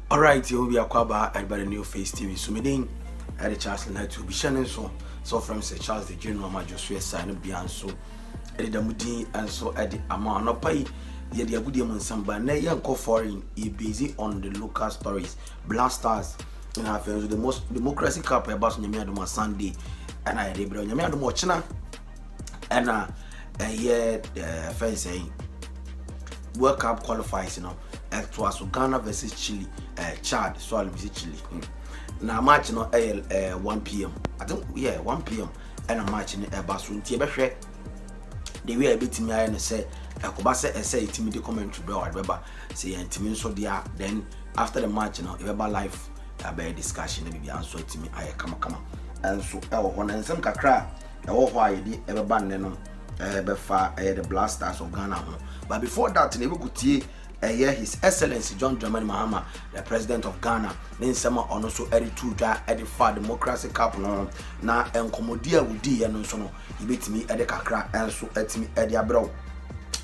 Alright, you will be a kwaba at the new face TV. So, meeting at the Charles and to be Shannon. So from Sir Charles, the general major, sign of beyond so at the Mudi and so at the amount no pay. Yet the Abudium and Samba, nay, young foreign, is busy on the local stories. Blasters in our friends, the most democracy cup about Yamiaduma Sunday, and I did Yamiaduma China and yeah, fence saying World Cup qualifies, it was Ghana versus Chile, Chad, so I'll visit Chile. Now, match 1 p.m. I think, 1 p.m. and a match in a bus room. The way I beat me, I say, I could say, timid commentary, bro, I remember saying to me, so there, then after the match, about life, a better discussion, maybe answer to me, I come. And so, when I some kakra, why did ever ban them, the Blasters of Ghana. But before that, they could see His Excellency John Dramani Mahama, the President of Ghana, then some on also edit democracy cup no na enkomodia wudi no so no yibetimi ede kakra enso etimi ede abro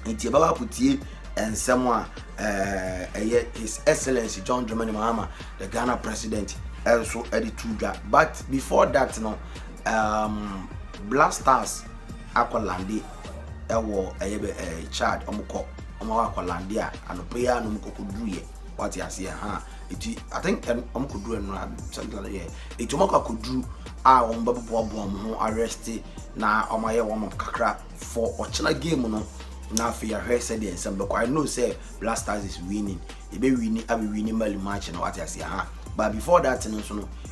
nti baba putie ensem a His Excellency John Dramani Mahama, the Ghana President, also edit but before that Blasters akwalande ewo Chad omko akwalande anopeya no mkokodruye what you see I think omkodru no something like it omako kodru ombabo arrest na omaye won kakra for ochina game no na fear her said the some because I know say Blasters is winning e be winning mali match no what you see but before that no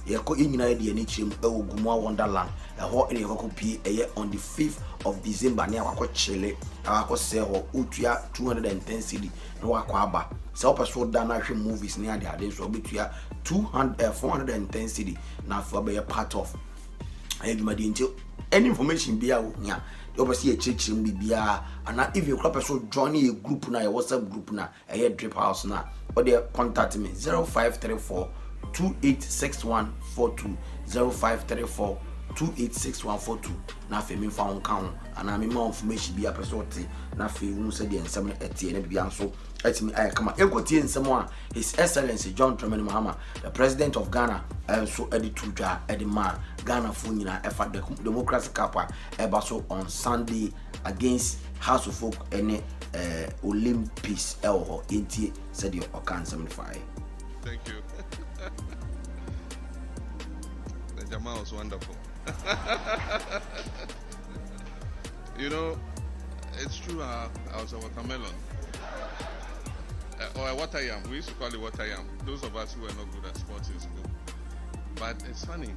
yeko nyina de ani chim Gumua Wonderland ho ene yeko pie on the 5th of December na akwa chile akwa se ho utua 210 cedi no akwa aba se opeso da na hwe movies ne ade so obetua 410 cedi na for be part of edumadi nti any information bia wo nya obasi echichim bibia and if you person join a group na a WhatsApp group na drip house na or they contact me 0534 286142 0534 286142 na fe me fa on kan ana me ma information bia person te na fe unu se de ensem etie na bibia nso etimi ayakama ekotie ensem a His Excellency John Dramani Mahama, the President of Ghana, also editudha edima Ghana for nyina efa democracy cup eba so on Sunday against House of Folk ene Olympics elho entie said you okan 75. Thank you. The Jamal was wonderful. You know, it's true. I was a watermelon. Or a water yam. We used to call it water yam. Those of us who were not good at sports in school. But it's funny.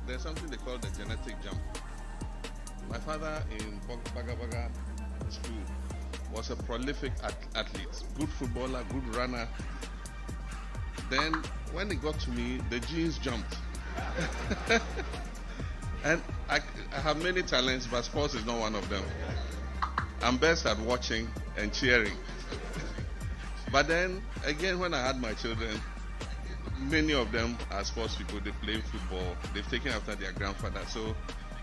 There's something they call the genetic jump. My father in Baga school was a prolific athlete, good footballer, good runner. Then when it got to me, the genes jumped. And I have many talents, but sports is not one of them. I'm best at watching and cheering. But then again, when I had my children, many of them are sports people. They play football. They've taken after their grandfather. So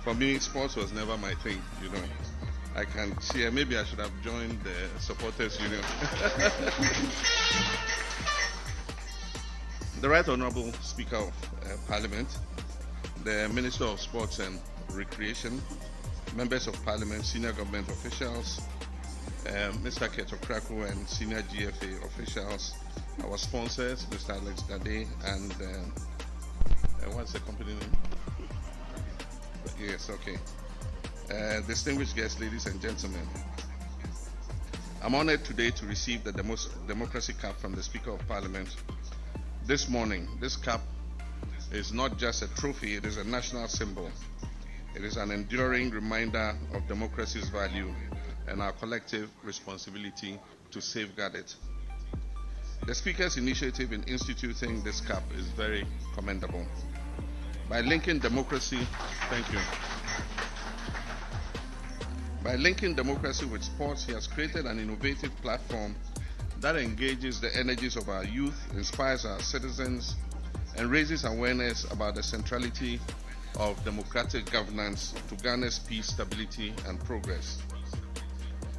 for me, sports was never my thing, I can cheer. Maybe I should have joined the supporters union. The Right Honorable Speaker of Parliament, the Minister of Sports and Recreation, members of Parliament, senior government officials, Mr. Keto Kraku and senior GFA officials, our sponsors, Mr. Alex Gade, and what's the company name? Yes, okay. Distinguished guests, ladies and gentlemen, I'm honored today to receive the Democracy Cup from the Speaker of Parliament. This morning, this cup is not just a trophy, it is a national symbol. It is an enduring reminder of democracy's value and our collective responsibility to safeguard it. The Speaker's initiative in instituting this cup is very commendable. By linking democracy with sports, he has created an innovative platform that engages the energies of our youth, inspires our citizens, and raises awareness about the centrality of democratic governance to Ghana's peace, stability, and progress.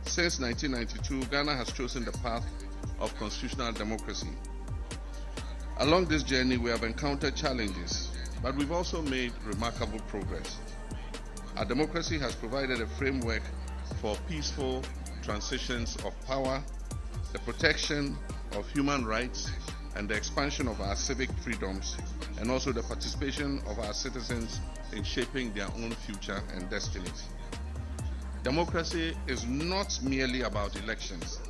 Since 1992, Ghana has chosen the path of constitutional democracy. Along this journey, we have encountered challenges, but we've also made remarkable progress. Our democracy has provided a framework for peaceful transitions of power, the protection of human rights, and the expansion of our civic freedoms, and also the participation of our citizens in shaping their own future and destinies. Democracy is not merely about elections.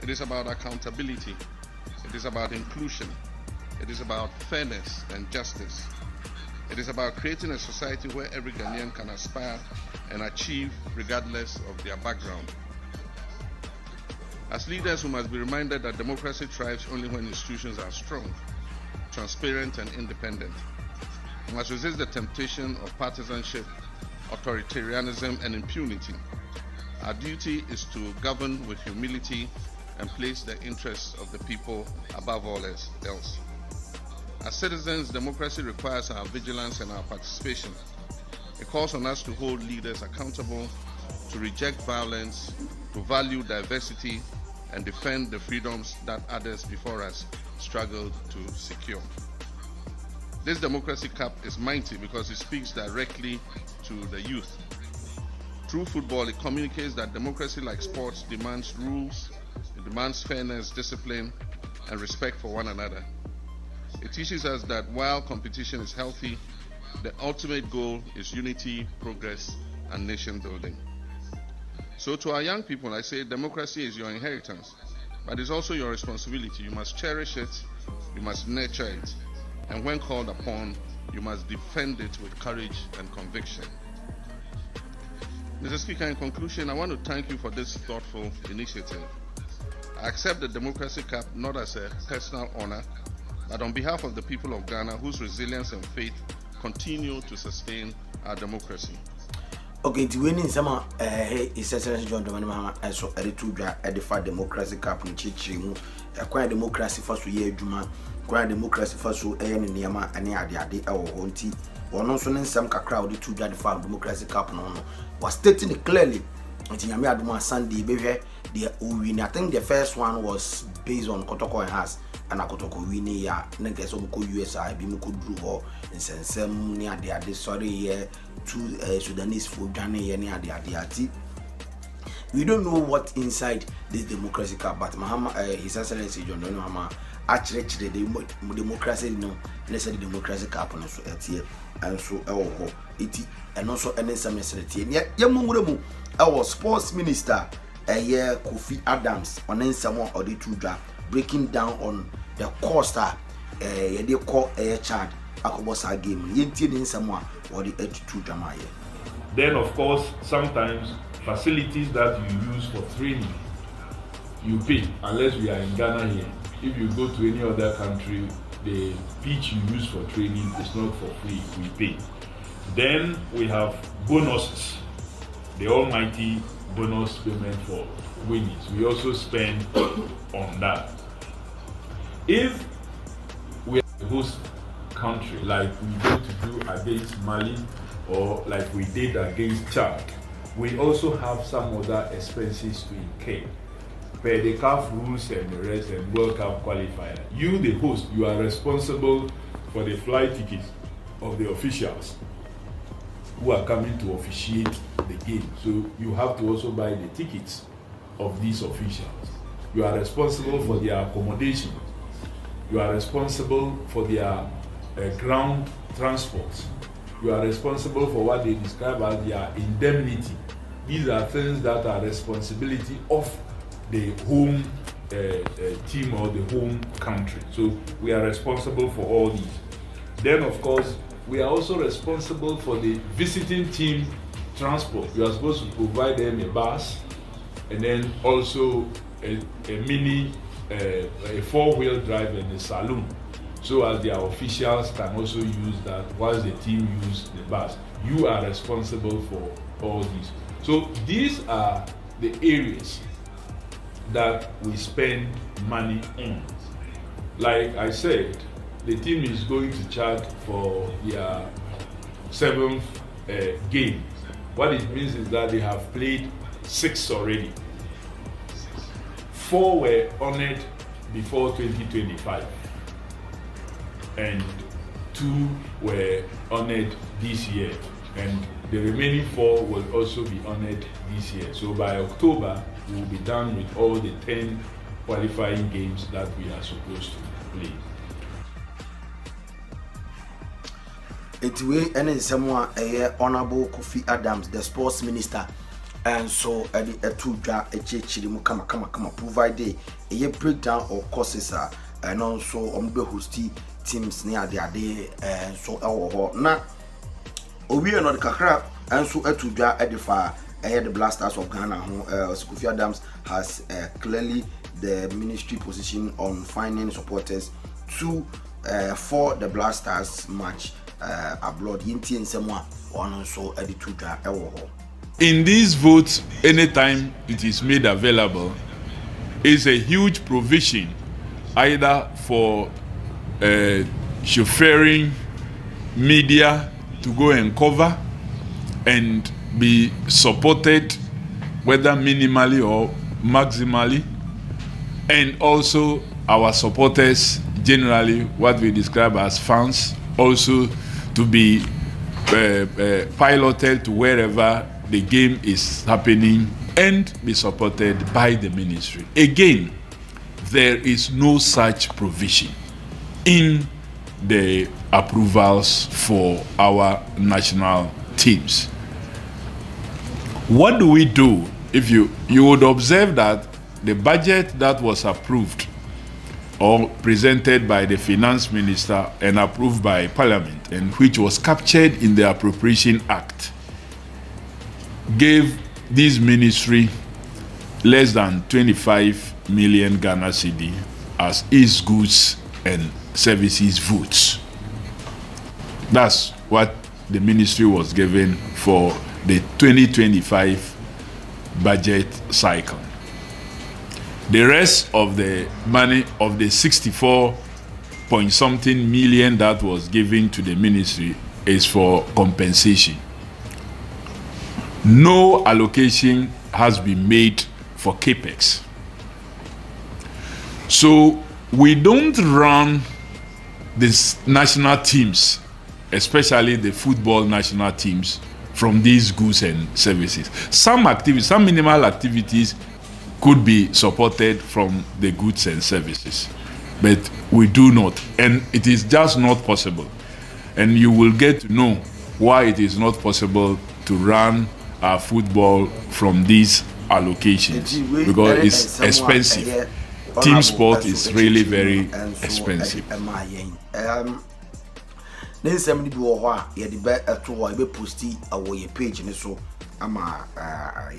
It is about accountability. It is about inclusion. It is about fairness and justice. It is about creating a society where every Ghanaian can aspire and achieve regardless of their background. As leaders, we must be reminded that democracy thrives only when institutions are strong, transparent, and independent. We must resist the temptation of partisanship, authoritarianism, and impunity. Our duty is to govern with humility and place the interests of the people above all else. As citizens, democracy requires our vigilance and our participation. It calls on us to hold leaders accountable, to reject violence, to value diversity, and defend the freedoms that others before us struggled to secure. This Democracy Cup is mighty because it speaks directly to the youth. Through football, it communicates that democracy, like sports, demands rules, it demands fairness, discipline, and respect for one another. It teaches us that while competition is healthy, the ultimate goal is unity, progress, and nation building. So to our young people, I say democracy is your inheritance, but it's also your responsibility. You must cherish it, you must nurture it, and when called upon, you must defend it with courage and conviction. Mr. Speaker, in conclusion, I want to thank you for this thoughtful initiative. I accept the Democracy Cup not as a personal honor, but on behalf of the people of Ghana, whose resilience and faith continue to sustain our democracy. Okay, to win in some His Excellency John Dramani Mahama and so Eritrea edify Democracy Cup in Chichimu, acquire democracy for so year Juma, acquire democracy for so Ayan Niama and Yadi or Honti, or no son in some crowd to judify Democracy Cup no was stating it clearly. Until Yami Sunday, baby, the win. I think the first one was based on Kotoko and Has. And Akotoko wini ya niggas omuko USA bimuko drew in sensem near the ade sorry here to Sudanese food Ghana near the ade. We don't know what inside this Democracy Cup, but Mahama, His Excellency John Mahama actually the democracy no let's say the Democracy Cup and also and so it and also any semester yamunguremu our sports minister Kofi Adams on someone or the two breaking down on the cost they call a Chad Akobosa game in someone or the 82 drama. Then of course sometimes facilities that you use for training you pay, unless we are in Ghana here. If you go to any other country, the pitch you use for training is not for free, we pay. Then we have bonuses, the almighty bonus payment for winnings. We also spend on that. If we are a host country, like we go to do against Mali or like we did against Chad, we also have some other expenses to incur. Per the CAF rules and the rest and World Cup qualifier. You, the host, you are responsible for the flight tickets of the officials who are coming to officiate the game. So you have to also buy the tickets of these officials. You are responsible for their accommodation. You are responsible for their ground transport. You are responsible for what they describe as their indemnity. These are things that are responsibility of the home team or the home country. So we are responsible for all these. Then of course, we are also responsible for the visiting team transport. You are supposed to provide them a bus and then also a mini, a four-wheel drive and a saloon. So as their officials can also use that once the team use the bus. You are responsible for all these. So these are the areas that we spend money on. Like I said, the team is going to Chad for their 7th game. What it means is that they have played 6 already. 4 were honored before 2025. and 2 were honored this year, and the remaining 4 will also be honored this year. So by October, we will be done with all the 10 qualifying games that we are supposed to play. It's way and someone Honorable Kofi Adams, the sports minister, and so at the Etuga Echirimu kama provide a breakdown of courses and also hosty teams near the day and so na we are not kakra and so Etuga edify the Blasters of Ghana. Kofi Adams has clearly the ministry position on finding supporters to for the Blasters match abroad. Yinti and someone on so Etuga in these votes, anytime it is made available, is a huge provision either for chauffeuring media to go and cover and be supported, whether minimally or maximally, and also our supporters generally, what we describe as fans, also to be piloted to wherever the game is happening and be supported by the ministry. Again, there is no such provision in the approvals for our national teams. What do we do? If you would observe that the budget that was approved or presented by the finance minister and approved by parliament, and which was captured in the Appropriation Act, gave this ministry less than 25 million Ghana cedi as its goods and services votes. That's what the ministry was given for the 2025 budget cycle. The rest of the money of the 64 point something million that was given to the ministry is for compensation. No allocation has been made for capex. So we don't run these national teams, especially the football national teams, from these goods and services. Some activities, some minimal activities could be supported from the goods and services, but we do not, and it is just not possible. And you will get to know why it is not possible to run our football from these allocations, because it's expensive. Team sport is really very expensive. Then somebody do a yet be posty away page and so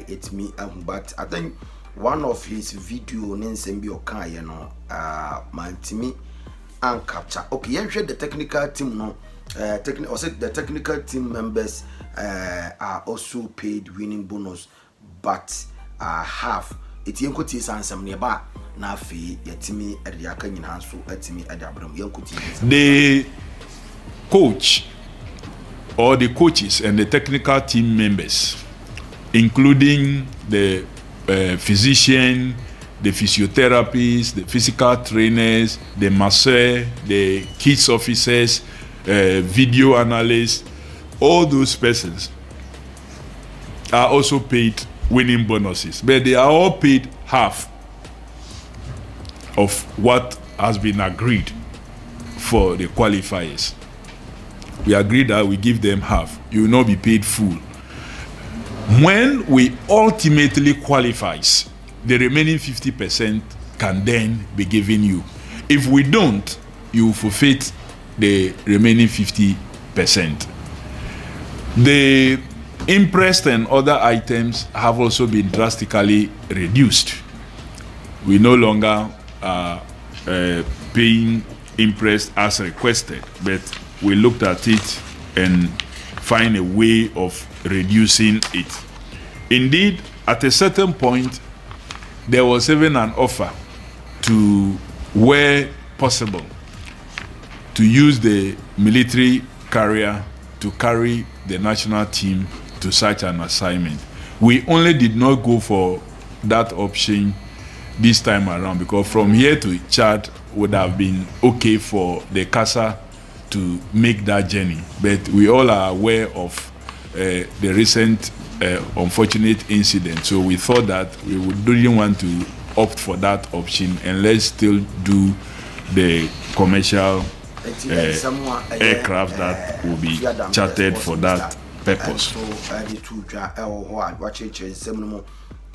it's me, but I think one of his video Nensembi Oka, you know, man Timmy and capture. Okay, you share the technical team no. The technical team members are also paid winning bonus, but half. It's Yankuti Sansam nearby. Na fi yetimi ediaka nyina so atimi ediabram Yankuti. The coach or the coaches and the technical team members, including the physician, the physiotherapists, the physical trainers, the masseur, the kids officers, video analysts, all those persons are also paid winning bonuses, but they are all paid half of what has been agreed for the qualifiers. We agreed that we give them half. You will not be paid full. When we ultimately qualifies, the remaining 50% can then be given you. If we don't, you forfeit the remaining 50%. The interest and other items have also been drastically reduced. We no longer are paying interest as requested, but we looked at it and find a way of reducing it. Indeed, at a certain point, there was even an offer to, where possible, to use the military carrier to carry the national team to such an assignment. We only did not go for that option this time around, because from here to Chad would have been okay for the CASA to make that journey. But we all are aware of the recent unfortunate incident. So we thought that we didn't want to opt for that option, and let's still do the commercial aircraft that will be chartered for that purpose.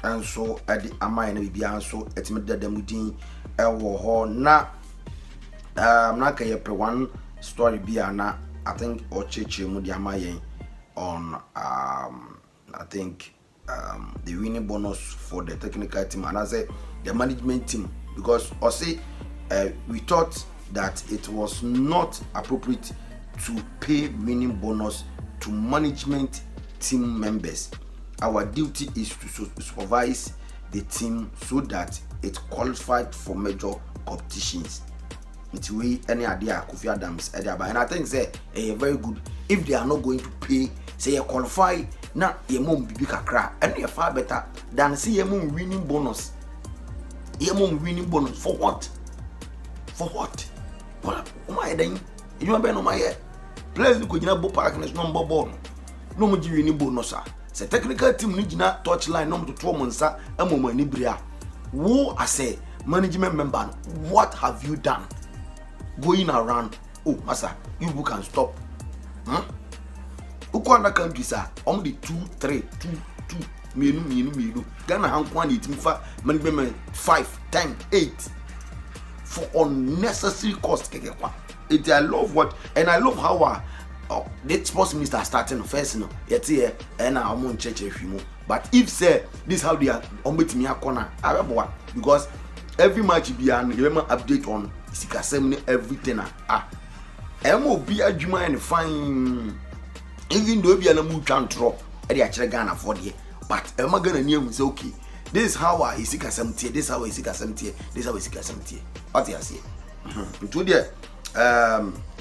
And so at the amine be so at Medamudin na not a one story be na I think or Cheche Mudiamaye on I think the winning bonus for the technical team, and I say the management team, because I say we thought that it was not appropriate to pay winning bonus to management team members. Our duty is to supervise the team so that it qualified for major competitions. It's way any idea Kofi Adams and I think say very good if they are not going to pay, say you qualify now your mom be kakra and you're far better than see your mom winning bonus. Your mom winning bonus for what? For what? Well, my then you remember no my head. Players look at your park and it's number born. No more winning bonus. Say technical team need na touchline no to 2 months amoma ni bria. Wo I say management member, what have you done? Going around, oh massa, you can stop. Ukwanda country sir, only 2, 3, 2, 2, menu. Ghana hankwan it fa management 5, 10, 8 for unnecessary cost. It I love what, and I love how the sports minister starting first no yet here and I'm on church but if say this how they are on with me a corner because every match be an update on Sika Semini everything MOB adwuma and fine even though be an mood can drop and they actually Ghana for the but am I gonna near say okay this is how I Sika 70 this is how I Sika 70 this is how I Sika 70 what you say to there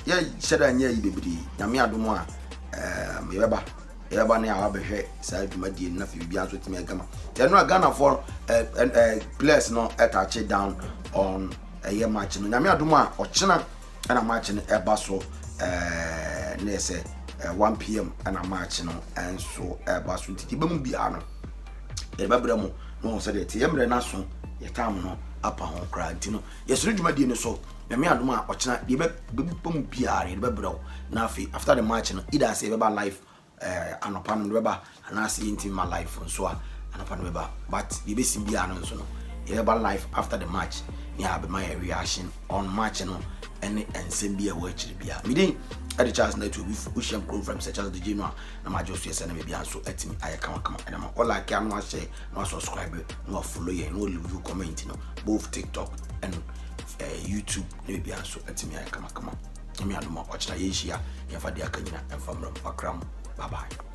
yeah, shada anya ibebidi nyame adomo a yeba na ya behwe sa adwumadi na fi bia so timi agama te no Ghana for players no attach down on a year match no nyame adomo a ochena na match no eba so na say 1 p.m. na match no enso eba so titi bemu bia no eba bramo no so de te yemre na so ye time no apa ho kra ntino yesuru dwumadi no so nyame adom a ochena de be pom biare de be braw na afi after the match no either say be ba live anopa no be ba na say intim my life so a anopa no be ba but de be sim bia no so no be ba live after the match ya be my reaction on match no any ensem bia wo achiri bia me den the chance na to we share program such as the Genoa na ma just yes na me bia so atimi ayekama and am all like am no share no subscribe no follow you no leave comment no both TikTok and YouTube maybe also atimi ayekama me adoma ochina ye hia ye fa de akanyina emfamram akram bye bye.